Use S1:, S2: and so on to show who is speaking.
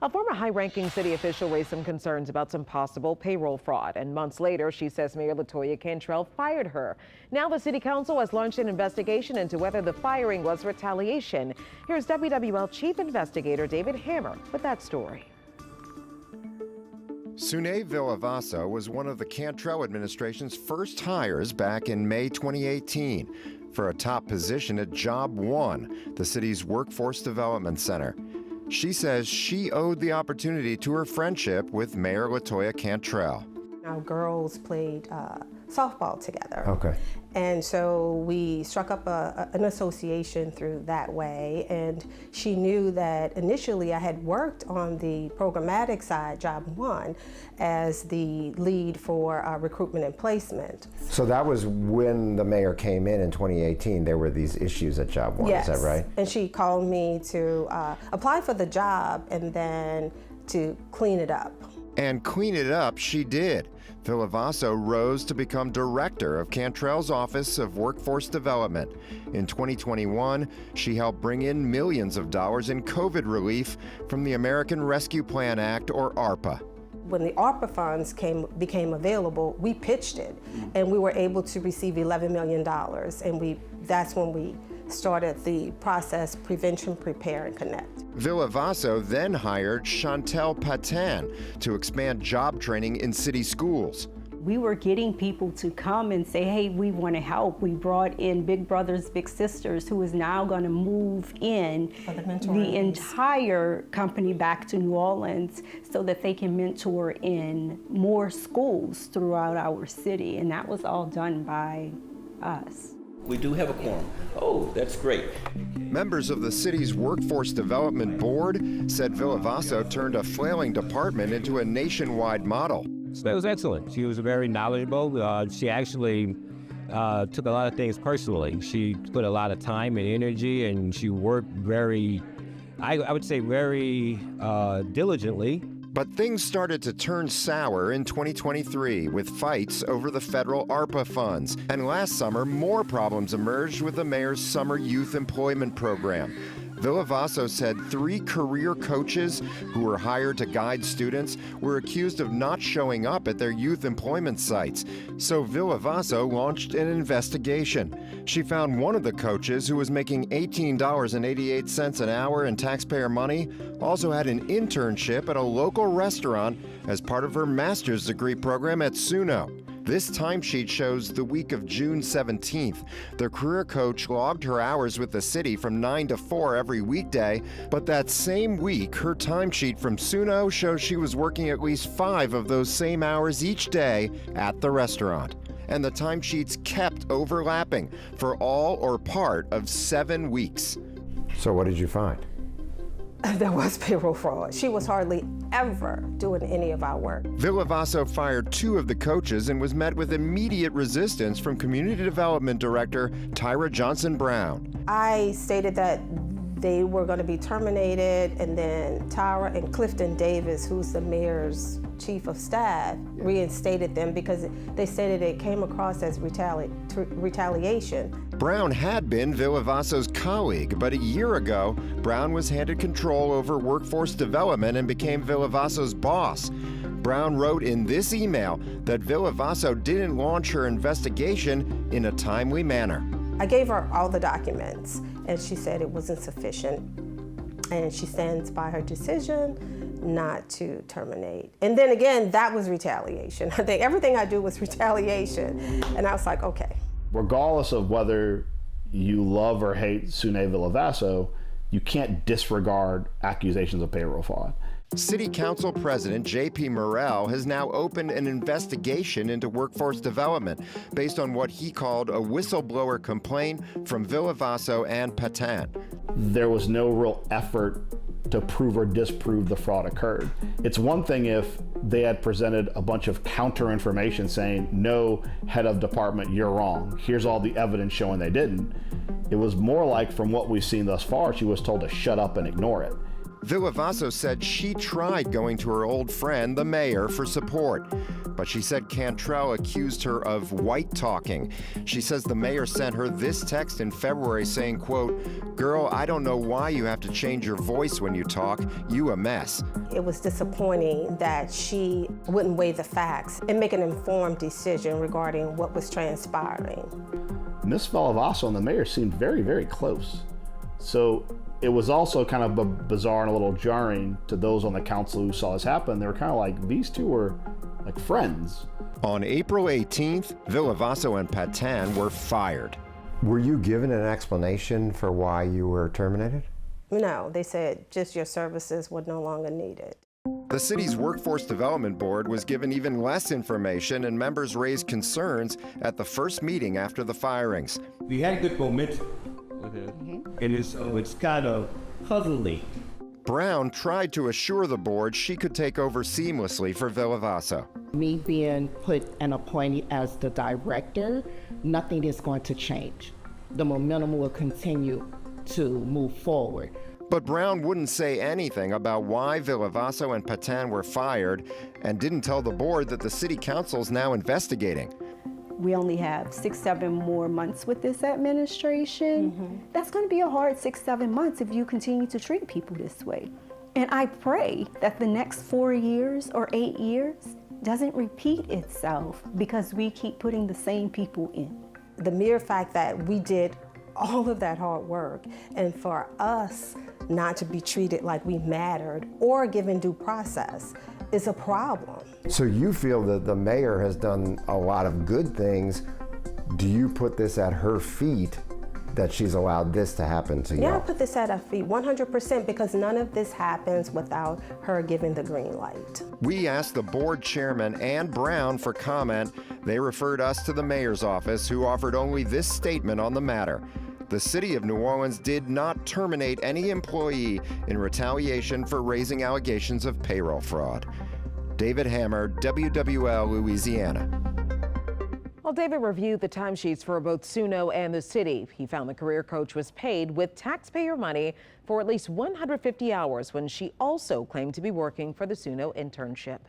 S1: A former high-ranking city official raised some concerns about some possible payroll fraud, and months later, she says Mayor Cantrell fired her. Now the city council has launched an investigation into whether the firing was retaliation. Here's WWL Chief Investigator David Hammer with that story.
S2: Sunae Villavaso was one of the Cantrell administration's first hires back in May 2018 for a top position at Job 1, the city's workforce development center. She says she owed the opportunity to her friendship with Mayor Cantrell.
S3: Our girls played softball together.
S2: Okay.
S3: And so we struck up an association through that way. And she knew that initially I had worked on the programmatic side, Job 1, as the lead for recruitment and placement.
S2: So that was when the mayor came in 2018, there were these issues at Job 1,
S3: Yes.
S2: Is that right?
S3: And she called me to apply for the job and then to clean it up.
S2: And clean it up she did. Villavaso rose to become director of Cantrell's Office of Workforce Development. In 2021, she helped bring in millions of dollars in COVID relief from the American Rescue Plan Act, or ARPA.
S3: When the ARPA funds became available, we pitched it, and we were able to receive $11 million. And that's when we started the process Prevention, Prepare, and Connect.
S2: Villavaso then hired Chantel Patan to expand job training in city schools.
S4: We were getting people to come and say, hey, we want to help. We brought in Big Brothers, Big Sisters, who is now going to move in the entire company back to New Orleans so that they can mentor in more schools throughout our city. And that was all done by us.
S5: We do have a quorum. Oh, that's great.
S2: Members of the city's Workforce Development Board said Villavaso turned a flailing department into a nationwide model.
S6: That was excellent. She was very knowledgeable. She actually took a lot of things personally. She put a lot of time and energy, and she worked very, I would say very diligently.
S2: But things started to turn sour in 2023 with fights over the federal ARPA funds. And last summer, more problems emerged with the mayor's summer youth employment program. Villavaso said 3 career coaches who were hired to guide students were accused of not showing up at their youth employment sites. So Villavaso launched an investigation. She found one of the coaches, who was making $18.88 an hour in taxpayer money, also had an internship at a local restaurant as part of her master's degree program at SUNO. This timesheet shows the week of June 17th. The career coach logged her hours with the city from 9 to 4 every weekday, but that same week, her timesheet from SUNO shows she was working at least 5 of those same hours each day at the restaurant. And the timesheets kept overlapping for all or part of 7 weeks. So what did you find?
S3: There was payroll fraud. She was hardly ever doing any of our work.
S2: Villavaso fired 2 of the coaches and was met with immediate resistance from Community Development Director Tyra Johnson Brown.
S3: I stated that they were going to be terminated, and then Tyra and Clifton Davis, who's the mayor's chief of staff, reinstated them because they stated it came across as retaliation.
S2: Brown had been Villavaso's colleague, but a year ago, Brown was handed control over workforce development and became Villavaso's boss. Brown wrote in this email that Villavaso didn't launch her investigation in a timely manner.
S3: I gave her all the documents, and she said it wasn't sufficient, and she stands by her decision not to terminate. And then again, that was retaliation. I think everything I do was retaliation, and I was like, okay.
S7: Regardless of whether you love or hate Sunae Villavaso, you can't disregard accusations of payroll fraud.
S2: City Council President J.P. Morrell has now opened an investigation into workforce development based on what he called a whistleblower complaint from Villavaso and Patan.
S7: There was no real effort to prove or disprove the fraud occurred. It's one thing if they had presented a bunch of counter information saying, no, head of department, you're wrong. Here's all the evidence showing they didn't. It was more like, from what we've seen thus far, she was told to shut up and ignore it.
S2: Villavaso said she tried going to her old friend, the mayor, for support, but she said Cantrell accused her of white talking. She says the mayor sent her this text in February saying, quote, "Girl, I don't know why you have to change your voice when you talk. You a mess."
S3: It was disappointing that she wouldn't weigh the facts and make an informed decision regarding what was transpiring.
S7: Ms. Villavaso and the mayor seemed very, very close. So it was also kind of bizarre and a little jarring to those on the council who saw this happen. They were kind of like, these two were like friends.
S2: On April 18th, Villavaso and Patan were fired.
S8: Were you given an explanation for why you were terminated?
S3: No, they said just your services were no longer needed.
S2: The city's Workforce Development Board was given even less information, and members raised concerns at the first meeting after the firings.
S6: We had good momentum, and it's kind of puzzling.
S2: Brown tried to assure the board she could take over seamlessly for Villavaso.
S9: Me being put and appointed as the director, nothing is going to change. The momentum will continue to move forward.
S2: But Brown wouldn't say anything about why Villavaso and Patan were fired, and didn't tell the board that the city council's now investigating.
S4: We only have 6-7 more months with this administration. That's going to be a hard 6-7 months if you continue to treat people this way. And I pray that the next 4 years or 8 years doesn't repeat itself because we keep putting the same people in.
S3: The mere fact that we did all of that hard work, and for us not to be treated like we mattered or given due process is a problem.
S8: So you feel that the mayor has done a lot of good things. Do you put this at her feet that she's allowed this to happen to you?
S3: Yeah, I put this at her feet 100% because none of this happens without her giving the green light.
S2: We asked the board chairman and Brown for comment. They referred us to the mayor's office, who offered only this statement on the matter. The city of New Orleans did not terminate any employee in retaliation for raising allegations of payroll fraud. David Hammer, WWL, Louisiana.
S1: Well, David reviewed the timesheets for both Suno and the city. He found the career coach was paid with taxpayer money for at least 150 hours when she also claimed to be working for the Suno internship.